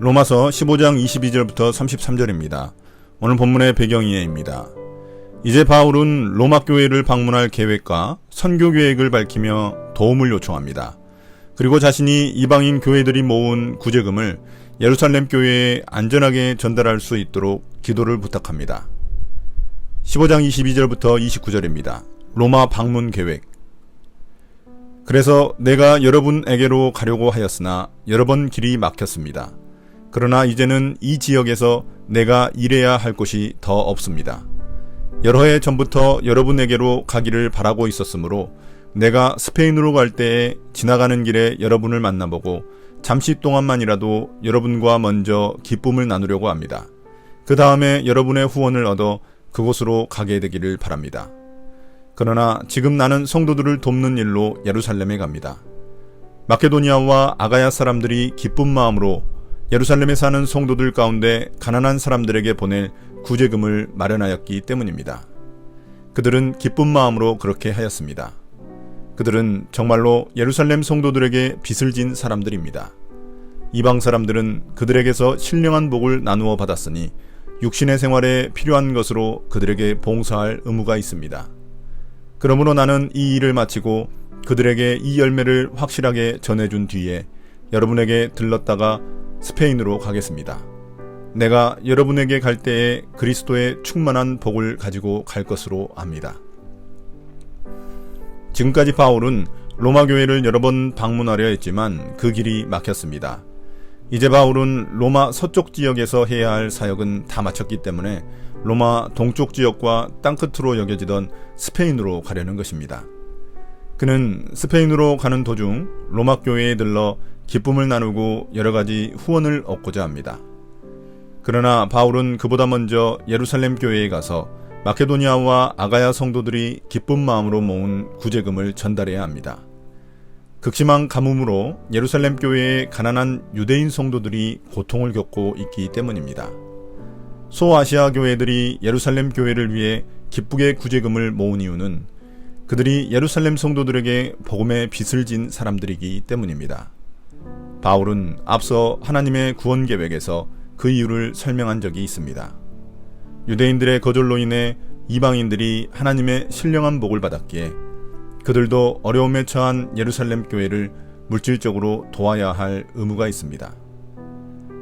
로마서 15장 22절부터 33절입니다. 오늘 본문의 배경이해입니다. 이제 바울은 로마 교회를 방문할 계획과 선교 계획을 밝히며 도움을 요청합니다. 그리고 자신이 이방인 교회들이 모은 구제금을 예루살렘 교회에 안전하게 전달할 수 있도록 기도를 부탁합니다. 15장 22절부터 29절입니다. 로마 방문 계획. 그래서 내가 여러분에게로 가려고 하였으나 여러 번 길이 막혔습니다. 그러나 이제는 이 지역에서 내가 일해야 할 곳이 더 없습니다. 여러 해 전부터 여러분에게로 가기를 바라고 있었으므로 내가 스페인으로 갈 때에 지나가는 길에 여러분을 만나보고 잠시 동안만이라도 여러분과 먼저 기쁨을 나누려고 합니다. 그 다음에 여러분의 후원을 얻어 그곳으로 가게 되기를 바랍니다. 그러나 지금 나는 성도들을 돕는 일로 예루살렘에 갑니다. 마케도니아와 아가야 사람들이 기쁜 마음으로 예루살렘에 사는 성도들 가운데 가난한 사람들에게 보낼 구제금을 마련하였기 때문입니다. 그들은 기쁜 마음으로 그렇게 하였습니다. 그들은 정말로 예루살렘 성도들에게 빚을 진 사람들입니다. 이방 사람들은 그들에게서 신령한 복을 나누어 받았으니 육신의 생활에 필요한 것으로 그들에게 봉사할 의무가 있습니다. 그러므로 나는 이 일을 마치고 그들에게 이 열매를 확실하게 전해준 뒤에 여러분에게 들렀다가 스페인으로 가겠습니다. 내가 여러분에게 갈 때에 그리스도의 충만한 복을 가지고 갈 것으로 압니다. 지금까지 바울은 로마 교회를 여러 번 방문하려 했지만 그 길이 막혔습니다. 이제 바울은 로마 서쪽 지역에서 해야 할 사역은 다 마쳤기 때문에 로마 동쪽 지역과 땅끝으로 여겨지던 스페인으로 가려는 것입니다. 그는 스페인으로 가는 도중 로마 교회에 들러 기쁨을 나누고 여러 가지 후원을 얻고자 합니다. 그러나 바울은 그보다 먼저 예루살렘 교회에 가서 마케도니아와 아가야 성도들이 기쁜 마음으로 모은 구제금을 전달해야 합니다. 극심한 가뭄으로 예루살렘 교회의 가난한 유대인 성도들이 고통을 겪고 있기 때문입니다. 소아시아 교회들이 예루살렘 교회를 위해 기쁘게 구제금을 모은 이유는 그들이 예루살렘 성도들에게 복음의 빚을 진 사람들이기 때문입니다. 바울은 앞서 하나님의 구원 계획에서 그 이유를 설명한 적이 있습니다. 유대인들의 거절로 인해 이방인들이 하나님의 신령한 복을 받았기에 그들도 어려움에 처한 예루살렘 교회를 물질적으로 도와야 할 의무가 있습니다.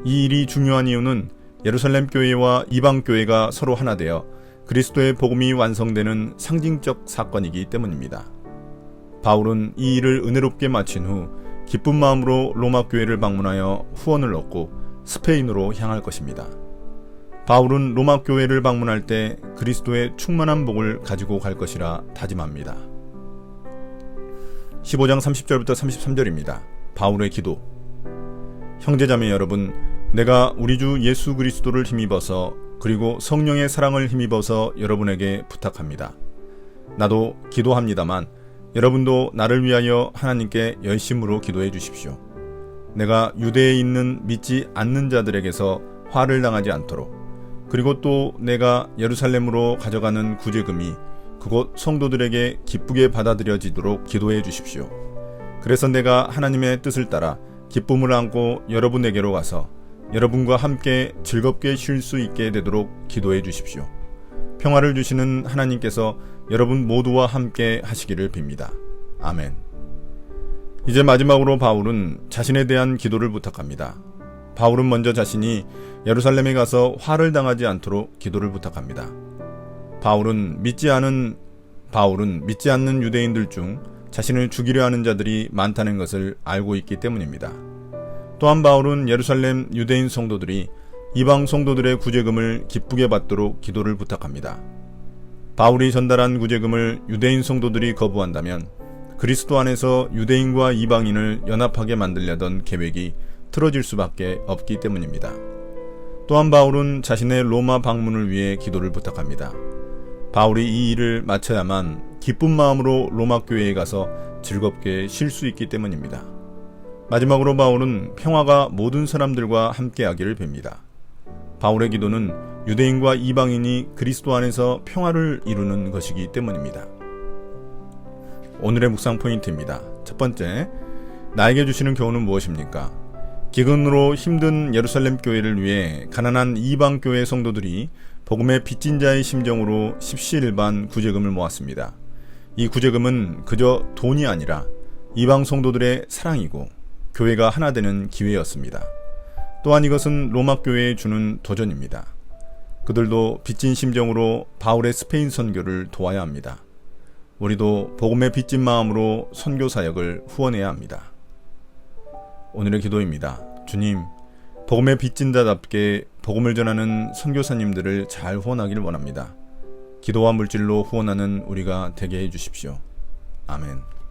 이 일이 중요한 이유는 예루살렘 교회와 이방 교회가 서로 하나 되어 그리스도의 복음이 완성되는 상징적 사건이기 때문입니다. 바울은 이 일을 은혜롭게 마친 후 기쁜 마음으로 로마 교회를 방문하여 후원을 얻고 스페인으로 향할 것입니다. 바울은 로마 교회를 방문할 때 그리스도의 충만한 복을 가지고 갈 것이라 다짐합니다. 15장 30절부터 33절입니다. 바울의 기도. 형제자매 여러분, 내가 우리 주 예수 그리스도를 힘입어서 그리고 성령의 사랑을 힘입어서 여러분에게 부탁합니다. 나도 기도합니다만 여러분도 나를 위하여 하나님께 열심으로 기도해 주십시오. 내가 유대에 있는 믿지 않는 자들에게서 화를 당하지 않도록, 그리고 또 내가 예루살렘으로 가져가는 구제금이 그곳 성도들에게 기쁘게 받아들여지도록 기도해 주십시오. 그래서 내가 하나님의 뜻을 따라 기쁨을 안고 여러분에게로 가서 여러분과 함께 즐겁게 쉴 수 있게 되도록 기도해 주십시오. 평화를 주시는 하나님께서 여러분 모두와 함께 하시기를 빕니다. 아멘. 이제 마지막으로 바울은 자신에 대한 기도를 부탁합니다. 바울은 먼저 자신이 예루살렘에 가서 화를 당하지 않도록 기도를 부탁합니다. 바울은 믿지 않는 유대인들 중 자신을 죽이려 하는 자들이 많다는 것을 알고 있기 때문입니다. 또한 바울은 예루살렘 유대인 성도들이 이방 성도들의 구제금을 기쁘게 받도록 기도를 부탁합니다. 바울이 전달한 구제금을 유대인 성도들이 거부한다면 그리스도 안에서 유대인과 이방인을 연합하게 만들려던 계획이 틀어질 수밖에 없기 때문입니다. 또한 바울은 자신의 로마 방문을 위해 기도를 부탁합니다. 바울이 이 일을 마쳐야만 기쁜 마음으로 로마 교회에 가서 즐겁게 쉴 수 있기 때문입니다. 마지막으로 바울은 평화가 모든 사람들과 함께하기를 빕니다. 바울의 기도는 유대인과 이방인이 그리스도 안에서 평화를 이루는 것이기 때문입니다. 오늘의 묵상 포인트입니다. 첫 번째, 나에게 주시는 교훈은 무엇입니까? 기근으로 힘든 예루살렘 교회를 위해 가난한 이방 교회 성도들이 복음의 빚진 자의 심정으로 십시일반 구제금을 모았습니다. 이 구제금은 그저 돈이 아니라 이방 성도들의 사랑이고 교회가 하나 되는 기회였습니다. 또한 이것은 로마 교회에 주는 도전입니다. 그들도 빚진 심정으로 바울의 스페인 선교를 도와야 합니다. 우리도 복음의 빚진 마음으로 선교 사역을 후원해야 합니다. 오늘의 기도입니다. 주님, 복음의 빚진 자답게 복음을 전하는 선교사님들을 잘 후원하기를 원합니다. 기도와 물질로 후원하는 우리가 되게 해주십시오. 아멘.